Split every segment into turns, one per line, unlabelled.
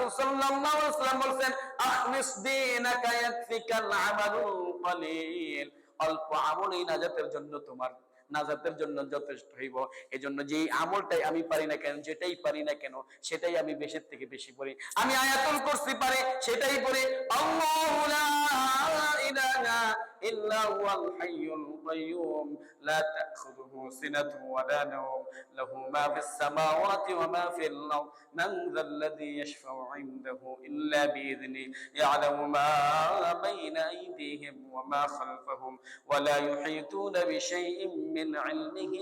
রাসূল সাল্লাল্লাহু আলাইহি ওয়াসাল্লাম বলেন আখলিস দীনাকা ইয়াকফিকাল আমালুল কলিল, অল্প আমলই নাজাতের জন্য তোমার নাজাতের জন্য যথেষ্ট হইব। এজন্য যেই আমলটাই আমি পারি না কেন, যেটাই পারি না কেন, সেটাই আমি বেশি থেকে বেশি পড়ি। আমি আয়াতুল কুরসি পারি, সেটাই পড়ি। আল্লাহু লা ইলাহা ইল্লা হুয়াল হাইয়ুল কাইয়্যুম লা তাখুযুহু সিনাতুন ওয়া লা নাওম লাহু মা ফিস সামাওয়াতি ওয়া মা ফিল আরদ মান যাল্লাযী ইয়াশফাউ ইনদাহু ইল্লা বিইذনিহি ইয়ালামু মা বাইনা আইদিহিম ওয়া মা খালফাহুম ওয়া লা ইউহীতুনা বিশাইইন من علمه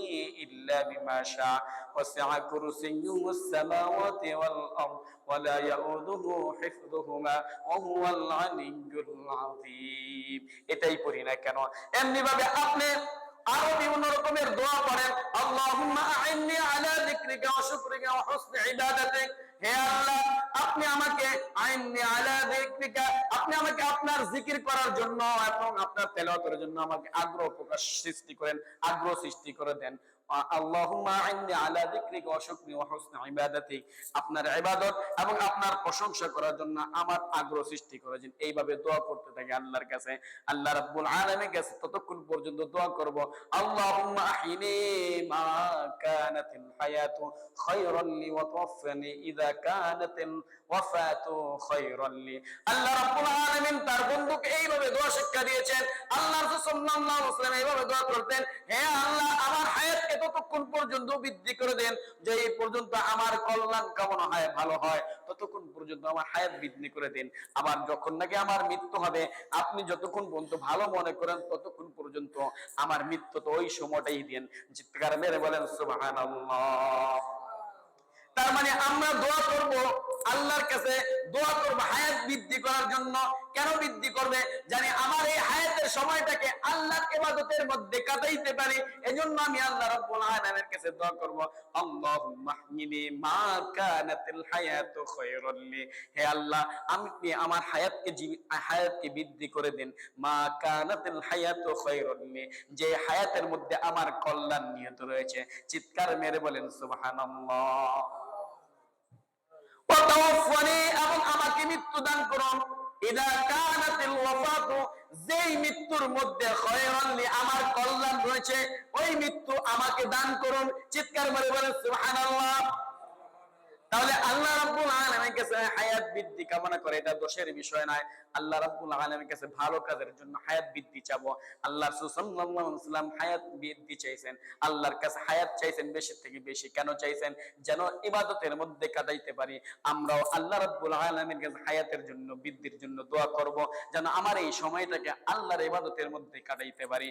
إلا بما شاء وسع كرسيه السماوات والأرض ولا يؤوده حفظهما وهو العلي العظيم। এটাই পড়ি না কেন? এমনি ভাবে আপনি আরো বিভিন্ন রকমের দোয়া করেন। আল্লাহুম্মা আইন্নি আলা যিকরিকা ওয়া শুকরিকা ওয়া হুসনি ইবাদাতিক। হে আল্লাহ, আপনি আমাকে আইন্নি আলা যিকরিকা, আপনি আমাকে আপনার জিকির করার জন্য এবং আপনার তেলাওয়াতের জন্য আমাকে আগ্রহ প্রকাশ সৃষ্টি করেন, আগ্রহ সৃষ্টি করে দেন। আল্লাহুম্মা আইন্নি আলা যিকরিকা ওয়া শুকরি ওয়া হুসনি ইবাদাতিক, আপনার ইবাদত এবং আপনার প্রশংসা করার জন্য আমার আগ্রহ সৃষ্টি করে দেন। এইভাবে দোয়া করতে থাকি আল্লাহর কাছে। আল্লাহ রাব্বুল আলামিনের কাছে ততক্ষণ পর্যন্ত দোয়া করব, আল্লাহুম্মা আহইনি মা কানাতিল হায়াতু খায়রান লি ওয়া তাওফানি ইযা কানাতিল ওয়াফাতু খায়রান লি। আল্লাহ রাব্বুল আলামিন তার বন্ধুকে এইভাবে দোয়া শিক্ষা দিয়েছেন। আল্লাহ রাসূল সাল্লাল্লাহু আলাইহি ওয়াসাল্লাম এইভাবে দোয়া করতেন, হে আল্লাহ, আমার হায়াতকে ততক্ষণ পর্যন্ত বৃদ্ধি করে দেন যে এই পর্যন্ত আমার কল্যাণ কামনা হয়, ভালো হয়, ততক্ষণ পর্যন্ত আমার হায়াত বৃদ্ধি করে দেন। আবার যখন নাকি আমার মৃত্যু হবে, আপনি যতক্ষণ পর্যন্ত ভালো মনে করেন ততক্ষণ পর্যন্ত আমার মৃত্যু তো ওই সময়টাই দেন। চিৎকার মেরে বলেন সুবহানাল্লাহ। তার মানে আমরা দোয়া করব আল্লাহর কাছে, দোয়া করব হায়াত বৃদ্ধি করার জন্য। কেন বৃদ্ধি করবে? জানি আমার এই হায়াতের সময়টাকে আল্লাহর ইবাদতের মধ্যে কাটাইতে পারি। এজন্য আমি আল্লাহ রাব্বুল আলামিনের কাছে দোয়া করব, আল্লাহুম্মা আহইনি মা কানাতিল হায়াতু খায়রান লি। হে আল্লাহ, আপনি আমার হায়াতকে বৃদ্ধি করে দেন। মা কানাতিল হায়াতু খায়রান লি, যে হায়াতের মধ্যে আমার কল্যাণ নিহিত রয়েছে। চিৎকার মেরে বলেন সুবহানাল্লাহ। এবং আমাকে মৃত্যু দান করুন ইযা কানাতিল ওয়াফাতু, যেই মৃত্যুর মধ্যে খায়রান লি, আমার কল্যাণ রয়েছে, ওই মৃত্যু আমাকে দান করুন। চিৎকার করে বলেন সুবহানাল্লাহ। তাহলে আল্লাহ রাব্বুল আলামিনের কাছে হায়াত বৃদ্ধি কামনা করে এটা দোষের বিষয় নয়। আল্লাহ রাব্বুল আলামিনের কাছে ভালো কাজের জন্য হায়াত বৃদ্ধি চাবো। আল্লাহ রাসূল সাল্লাল্লাহু আলাইহি ওয়াসাল্লাম হায়াত বৃদ্ধি চাইছেন, আল্লাহর কাছে হায়াত চাইছেন বেশি থেকে বেশি। কেন চাইছেন? যেন ইবাদতের মধ্যে কাটাইতে পারি। আমরাও আল্লাহ রাব্বুল আলামিনের কাছে হায়াতের জন্য, বৃদ্ধির জন্য দোয়া করব, যেন আমার এই সময়টাকে আল্লাহর ইবাদতের মধ্যে কাটাইতে পারি।